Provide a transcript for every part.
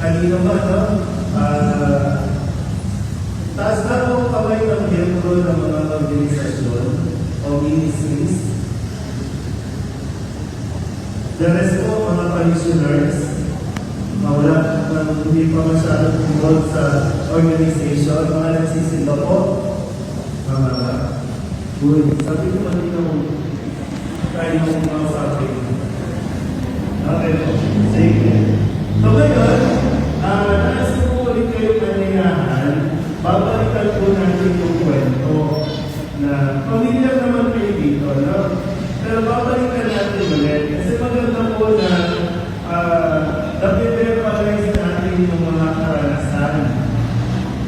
kanina ba, no? Taas na po kamay ng miyembro ng mga organisasyon o ministries. The rest po, mga parishioners, wala hindi pa masyadong involved sa organization, mga nagsisimba po. Uy, sabi ko kanina mo, tayo yung mga sabi. Okay po, sige. So ngayon, nasa po ulit kayo kaniyahan, babalikan po natin yung kwento na pamilyar naman kayo dito, no? Pero babalikan natin ulit. Kasi maganda po na napipreparize natin yung mga karanasan.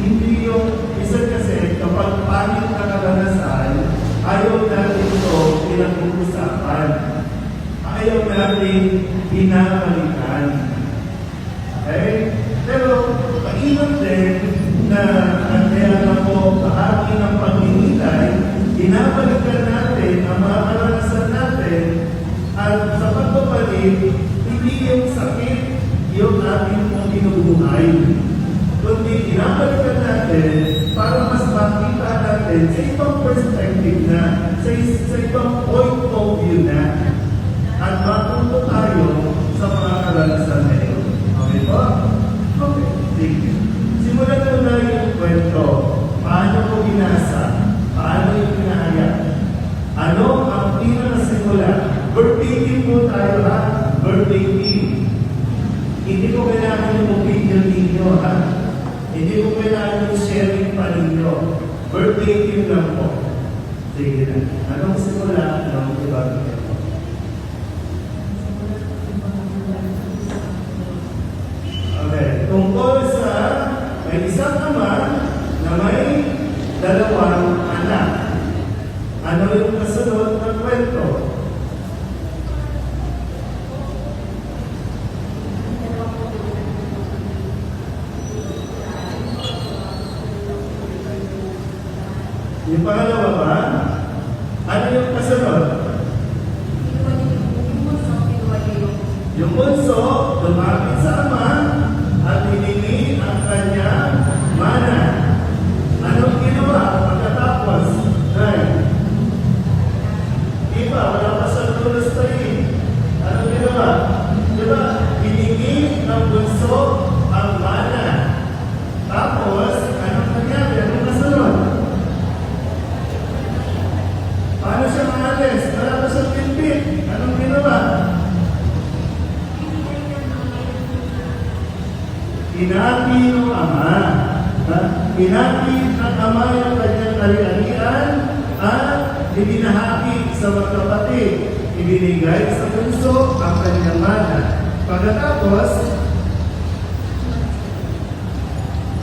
Hindi yung, isa kasi kapag pangit na karanasan, ayaw natin ito pinag-uusapan. Ayaw natin binabalikan. Okay? Pero, mainam din na kaya na po bahagi ng pagninilay, binabalikan natin ang mga karanasan natin at sa pagpapalik, hindi yung sakit yung ating pong binubuhay. Kundi binabalikan natin para mas makita natin sa ibang perspective na, sa ibang point of view na, at matuto tayo sa mga karanasan na ito. Okay po? Okay. Thank you. Simulan ko na yung kwento. Paano ko binasa? Paano yung pinahayag? Ano ang pinakasimula? Birthday team po tayo, ha? Birthday team. Hindi ko kailangan yung opinion ninyo, ha? Hindi ko kailangan yung sharing pa ninyo. Birthday team lang po. Sige na. Anong simula? Anong ibang ito? Okay. Tungkol sa may isang ama na may dalawang anak. Ano yung kasunod na kwento? Yung pangalawa ba? Ano yung kasunod? Yung bunso, lumapit sa ama at hiningi ang kanyang mana. Anong ginawa pagkatapos? Iba, wala pa sa tulos tayo. Anong ginawa? Diba? Hiningi ng bunso ang mana. Tapos, anong nangyari? Anong kasunod? Paano siya maalis? Wala pa sa pinpin. Anong ginawa? Pinati ng ama. Pinati ng ama yung kanyang ari-arian at ibinahagi sa magkapatid. Ibinigay sa bunso ang kanyang mana. Pagkatapos,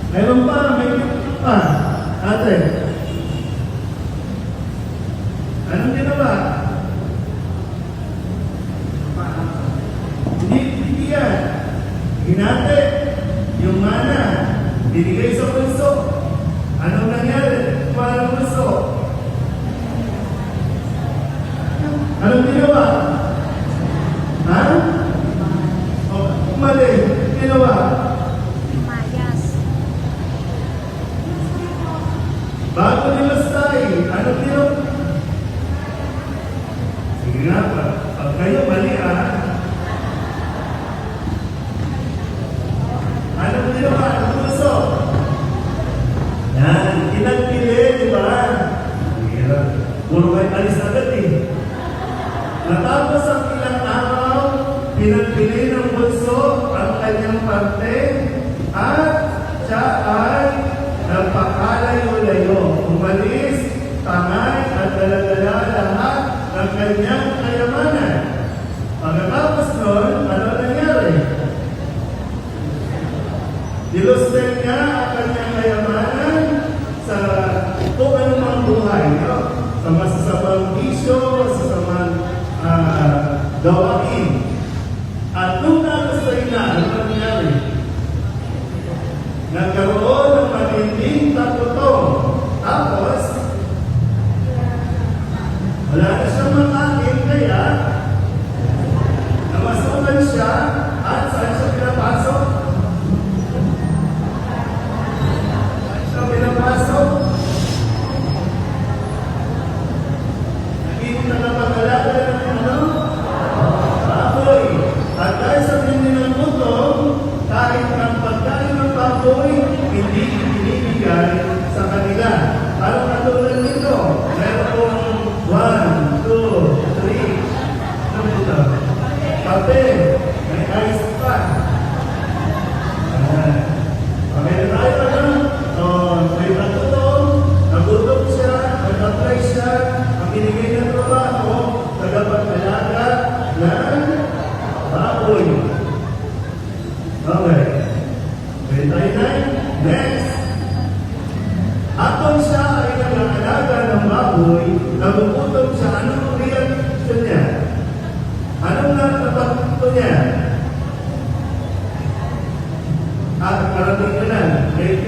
mayroon pa, may pa. Ate, anong ginawa? Hindi yan. Hinati yung mana. Binigay sa bunso. Anong nangyari? Paano bunso? Anong ginawa? Ha? O, mali. Ginawa? Mayas. Bago nilastay. Anong ginawa? Sige nga pa. Pag kayo mali, anong ginawa? Anong bunso? Yan. Pinagpili, di ba? Hirap. Puro kayo alis agad Natapos ang ilang araw, pinagpili ng bunso ang kanyang parte at siya ay nagpakalayo-layo. Umalis, tangay at daladala lahat ng kanyang kayamanan. Pagkatapos nun, ano nangyari? Nilusten niya ang kanyang kayamanan sa kung anumang buhay, no? Sa masasamang bisyo, masasamang gawain. At nung nakasay na, ano nangyari? Nagkaroon ng matinding takotong. Tapos, wala na siyang makain, kaya namasukan siya at saan siya pinapasok? niya. Parating ka na. May